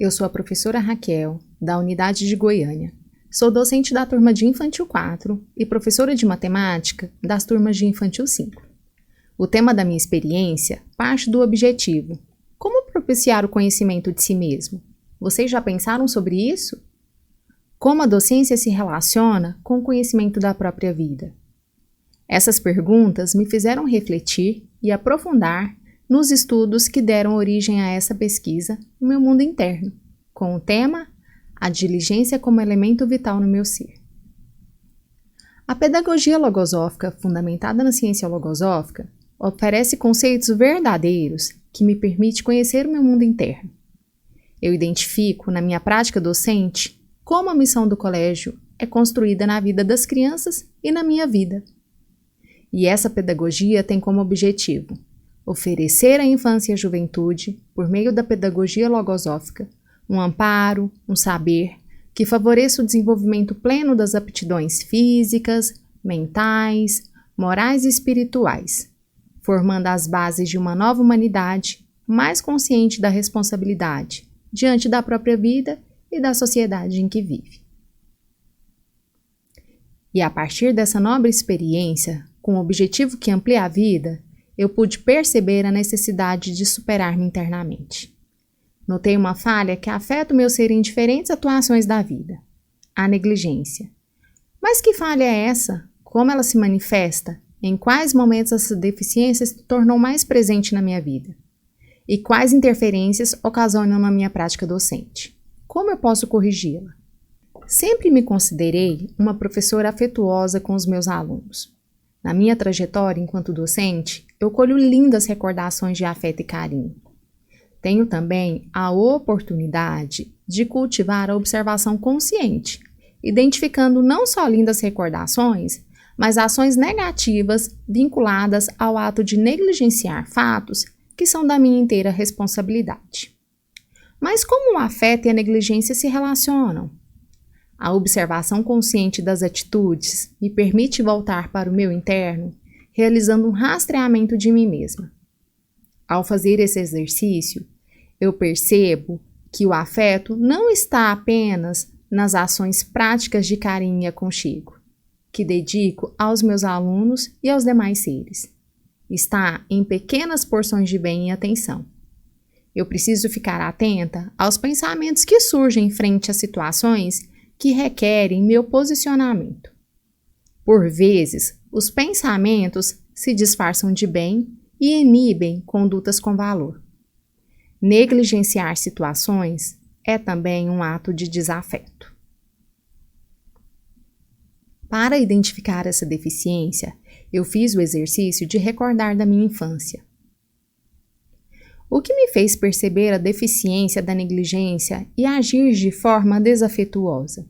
Eu sou a professora Raquel, da Unidade de Goiânia. Sou docente da turma de Infantil 4 e professora de matemática das turmas de Infantil 5. O tema da minha experiência parte do objetivo: como propiciar o conhecimento de si mesmo? Vocês já pensaram sobre isso? Como a docência se relaciona com o conhecimento da própria vida? Essas perguntas me fizeram refletir e aprofundar nos estudos que deram origem a essa pesquisa no meu mundo interno, com o tema A Diligência como Elemento Vital no Meu Ser. A pedagogia logosófica, fundamentada na ciência logosófica, oferece conceitos verdadeiros que me permitem conhecer o meu mundo interno. Eu identifico, na minha prática docente, como a missão do colégio é construída na vida das crianças e na minha vida. E essa pedagogia tem como objetivo oferecer à infância e à juventude, por meio da pedagogia logosófica, um amparo, um saber que favoreça o desenvolvimento pleno das aptidões físicas, mentais, morais e espirituais, formando as bases de uma nova humanidade mais consciente da responsabilidade diante da própria vida e da sociedade em que vive. E a partir dessa nobre experiência, com o objetivo que amplia a vida, eu pude perceber a necessidade de superar-me internamente. Notei uma falha que afeta o meu ser em diferentes atuações da vida: a negligência. Mas que falha é essa? Como ela se manifesta? Em quais momentos essa deficiência se tornou mais presente na minha vida? E quais interferências ocasionam na minha prática docente? Como eu posso corrigi-la? Sempre me considerei uma professora afetuosa com os meus alunos. Na minha trajetória enquanto docente, eu colho lindas recordações de afeto e carinho. Tenho também a oportunidade de cultivar a observação consciente, identificando não só lindas recordações, mas ações negativas vinculadas ao ato de negligenciar fatos que são da minha inteira responsabilidade. Mas como o afeto e a negligência se relacionam? A observação consciente das atitudes me permite voltar para o meu interno, realizando um rastreamento de mim mesma. Ao fazer esse exercício, eu percebo que o afeto não está apenas nas ações práticas de carinho e aconchego, que dedico aos meus alunos e aos demais seres. Está em pequenas porções de bem e atenção. Eu preciso ficar atenta aos pensamentos que surgem frente a situações que requerem meu posicionamento. Por vezes, os pensamentos se disfarçam de bem e inibem condutas com valor. Negligenciar situações é também um ato de desafeto. Para identificar essa deficiência, eu fiz o exercício de recordar da minha infância. O que me fez perceber a deficiência da negligência e agir de forma desafetuosa?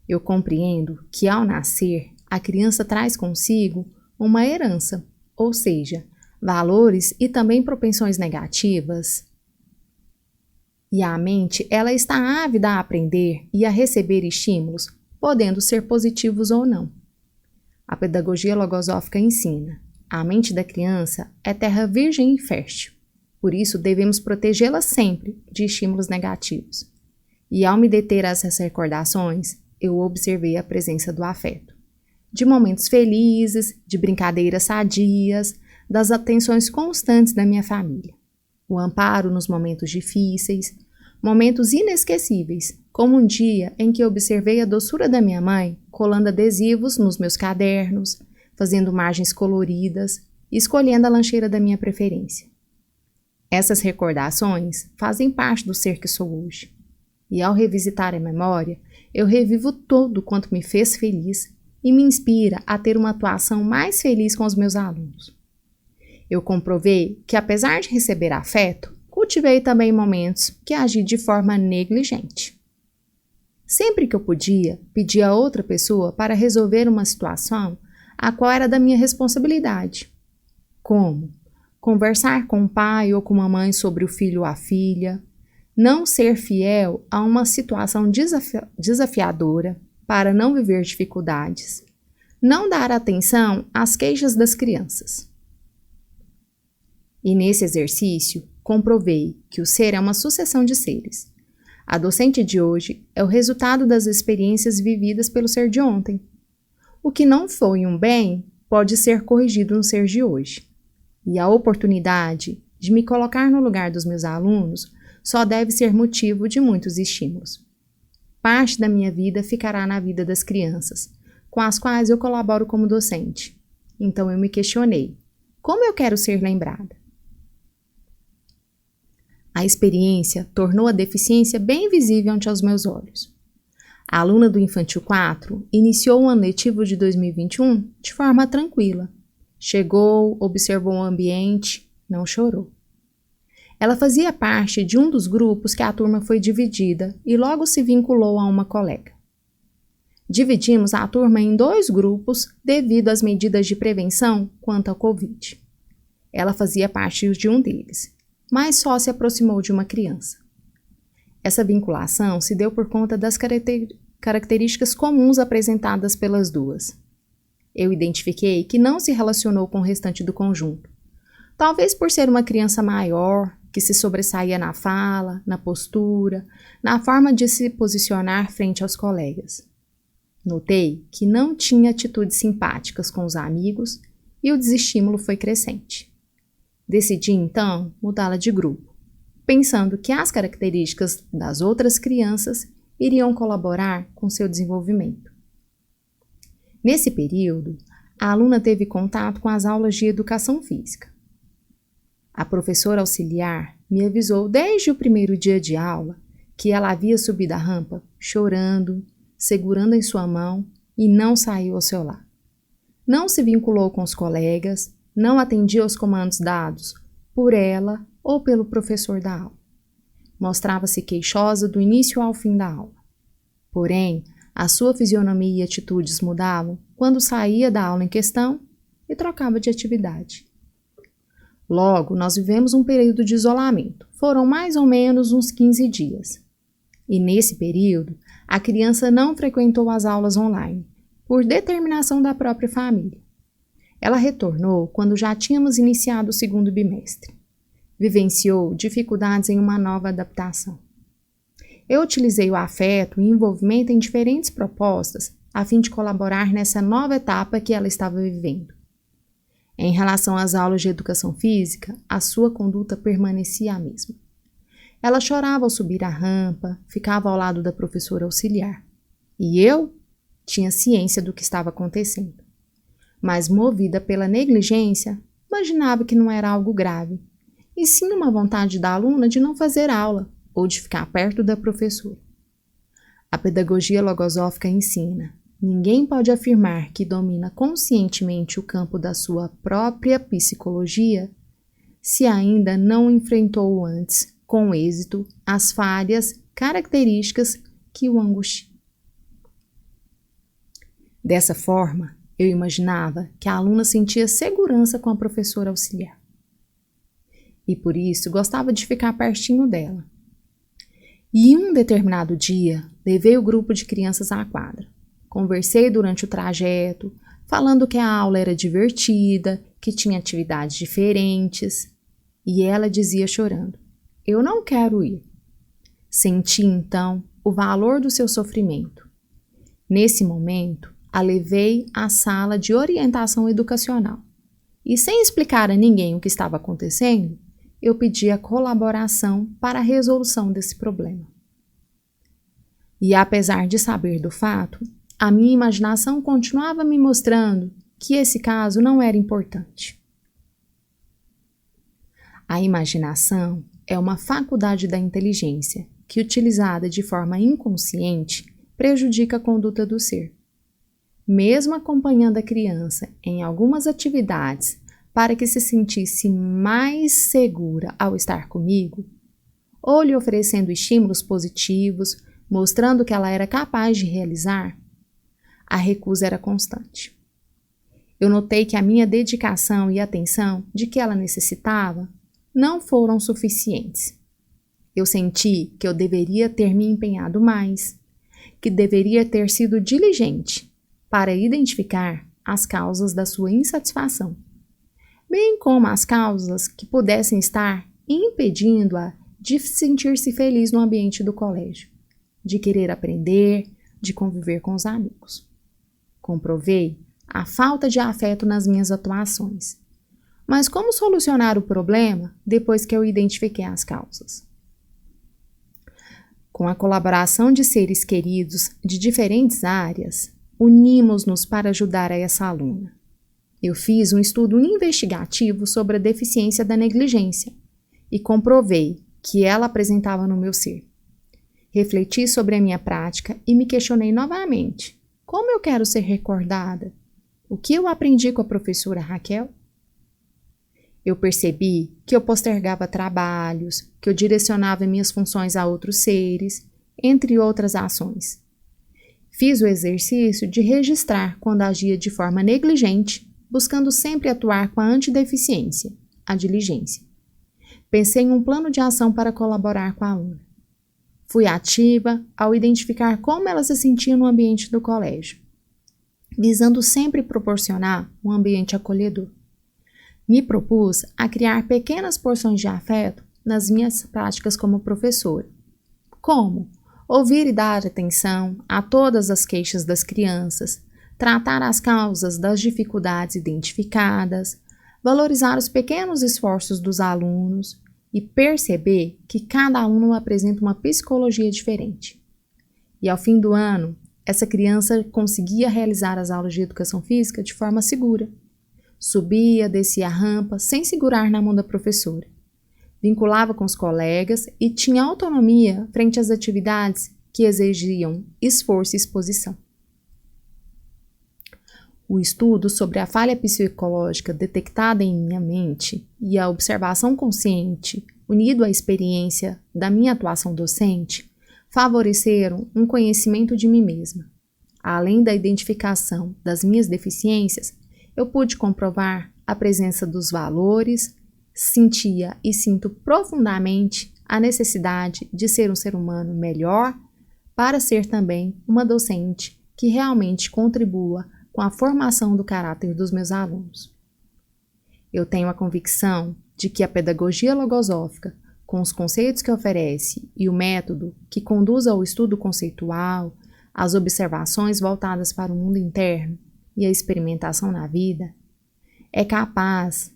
Eu compreendo que, ao nascer, a criança traz consigo uma herança, ou seja, valores e também propensões negativas. E a mente, ela está ávida a aprender e a receber estímulos, podendo ser positivos ou não. A pedagogia logosófica ensina: a mente da criança é terra virgem e fértil. Por isso, devemos protegê-la sempre de estímulos negativos. E ao me deter a essas recordações, eu observei a presença do afeto. De momentos felizes, de brincadeiras sadias, das atenções constantes da minha família. O amparo nos momentos difíceis, momentos inesquecíveis, como um dia em que observei a doçura da minha mãe colando adesivos nos meus cadernos, fazendo margens coloridas e escolhendo a lancheira da minha preferência. Essas recordações fazem parte do ser que sou hoje. E ao revisitar a memória, eu revivo tudo quanto me fez feliz e me inspira a ter uma atuação mais feliz com os meus alunos. Eu comprovei que, apesar de receber afeto, cultivei também momentos que agi de forma negligente. Sempre que eu podia, pedia a outra pessoa para resolver uma situação a qual era da minha responsabilidade. Como? Conversar com o pai ou com a mãe sobre o filho ou a filha, não ser fiel a uma situação desafiadora para não viver dificuldades, não dar atenção às queixas das crianças. E nesse exercício, comprovei que o ser é uma sucessão de seres, A docente de hoje é o resultado das experiências vividas pelo ser de ontem. O que não foi um bem pode ser corrigido no ser de hoje. E a oportunidade de me colocar no lugar dos meus alunos só deve ser motivo de muitos estímulos. Parte da minha vida ficará na vida das crianças, com as quais eu colaboro como docente. Então eu me questionei: como eu quero ser lembrada? A experiência tornou a deficiência bem visível ante os meus olhos. A aluna do Infantil 4 iniciou o ano letivo de 2021 de forma tranquila. Chegou, observou o ambiente, não chorou. Ela fazia parte de um dos grupos que a turma foi dividida e logo se vinculou a uma colega. Dividimos a turma em 2 grupos devido às medidas de prevenção quanto ao Covid. Ela fazia parte de um deles, mas só se aproximou de uma criança. Essa vinculação se deu por conta das características comuns apresentadas pelas duas. Eu identifiquei que não se relacionou com o restante do conjunto. Talvez por ser uma criança maior, que se sobressaía na fala, na postura, na forma de se posicionar frente aos colegas. Notei que não tinha atitudes simpáticas com os amigos e o desestímulo foi crescente. Decidi, então, mudá-la de grupo, pensando que as características das outras crianças iriam colaborar com seu desenvolvimento. Nesse período, a aluna teve contato com as aulas de educação física. A professora auxiliar me avisou desde o primeiro dia de aula que ela havia subido a rampa chorando, segurando em sua mão e não saiu ao seu lado. Não se vinculou com os colegas, não atendia aos comandos dados por ela ou pelo professor da aula. Mostrava-se queixosa do início ao fim da aula. Porém, a sua fisionomia e atitudes mudavam quando saía da aula em questão e trocava de atividade. Logo, nós vivemos um período de isolamento. Foram mais ou menos uns 15 dias. E nesse período, a criança não frequentou as aulas online, por determinação da própria família. Ela retornou quando já tínhamos iniciado o segundo bimestre. Vivenciou dificuldades em uma nova adaptação. Eu utilizei o afeto e envolvimento em diferentes propostas a fim de colaborar nessa nova etapa que ela estava vivendo. Em relação às aulas de educação física, a sua conduta permanecia a mesma. Ela chorava ao subir a rampa, ficava ao lado da professora auxiliar. E eu tinha ciência do que estava acontecendo. Mas, movida pela negligência, imaginava que não era algo grave, e sim uma vontade da aluna de não fazer aula ou de ficar perto da professora. A pedagogia logosófica ensina: ninguém pode afirmar que domina conscientemente o campo da sua própria psicologia se ainda não enfrentou antes, com êxito, as falhas características que o angustiam. Dessa forma, eu imaginava que a aluna sentia segurança com a professora auxiliar. E por isso gostava de ficar pertinho dela. E em um determinado dia, levei o grupo de crianças à quadra. Conversei durante o trajeto, falando que a aula era divertida, que tinha atividades diferentes. E ela dizia chorando: eu não quero ir. Senti então o valor do seu sofrimento. Nesse momento, a levei à sala de orientação educacional. E sem explicar a ninguém o que estava acontecendo, eu pedi a colaboração para a resolução desse problema. E apesar de saber do fato, a minha imaginação continuava me mostrando que esse caso não era importante. A imaginação é uma faculdade da inteligência que, utilizada de forma inconsciente, prejudica a conduta do ser. Mesmo acompanhando a criança em algumas atividades para que se sentisse mais segura ao estar comigo, ou lhe oferecendo estímulos positivos, mostrando que ela era capaz de realizar, a recusa era constante. Eu notei que a minha dedicação e atenção de que ela necessitava não foram suficientes. Eu senti que eu deveria ter me empenhado mais, que deveria ter sido diligente para identificar as causas da sua insatisfação, bem como as causas que pudessem estar impedindo-a de sentir-se feliz no ambiente do colégio, de querer aprender, de conviver com os amigos. Comprovei a falta de afeto nas minhas atuações. Mas como solucionar o problema depois que eu identifiquei as causas? Com a colaboração de seres queridos de diferentes áreas, unimos-nos para ajudar a essa aluna. Eu fiz um estudo investigativo sobre a deficiência da negligência e comprovei que ela apresentava no meu ser. Refleti sobre a minha prática e me questionei novamente: como eu quero ser recordada? O que eu aprendi com a professora Raquel? Eu percebi que eu postergava trabalhos, que eu direcionava minhas funções a outros seres, entre outras ações. Fiz o exercício de registrar quando agia de forma negligente, buscando sempre atuar com a antideficiência, a diligência. Pensei em um plano de ação para colaborar com a aluna. Fui ativa ao identificar como ela se sentia no ambiente do colégio, visando sempre proporcionar um ambiente acolhedor. Me propus a criar pequenas porções de afeto nas minhas práticas como professora. Como? Ouvir e dar atenção a todas as queixas das crianças, tratar as causas das dificuldades identificadas, valorizar os pequenos esforços dos alunos e perceber que cada aluno apresenta uma psicologia diferente. E ao fim do ano, essa criança conseguia realizar as aulas de educação física de forma segura. Subia, descia a rampa sem segurar na mão da professora. Vinculava com os colegas e tinha autonomia frente às atividades que exigiam esforço e exposição. O estudo sobre a falha psicológica detectada em minha mente e a observação consciente, unido à experiência da minha atuação docente, favoreceram um conhecimento de mim mesma. Além da identificação das minhas deficiências, eu pude comprovar a presença dos valores, sentia e sinto profundamente a necessidade de ser um ser humano melhor para ser também uma docente que realmente contribua com a formação do caráter dos meus alunos. Eu tenho a convicção de que a pedagogia logosófica, com os conceitos que oferece e o método que conduz ao estudo conceitual, às observações voltadas para o mundo interno e a experimentação na vida, é capaz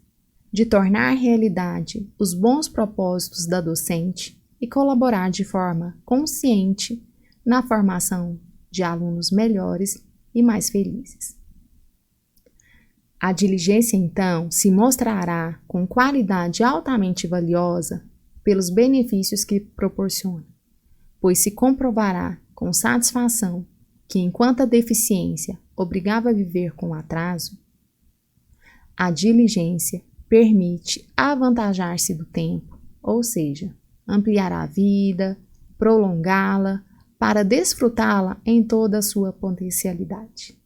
de tornar realidade os bons propósitos da docente e colaborar de forma consciente na formação de alunos melhores e mais felizes. A diligência, então, se mostrará com qualidade altamente valiosa pelos benefícios que proporciona, pois se comprovará com satisfação que, enquanto a deficiência obrigava a viver com atraso, a diligência permite avantajar-se do tempo, ou seja, ampliar a vida, prolongá-la, para desfrutá-la em toda a sua potencialidade.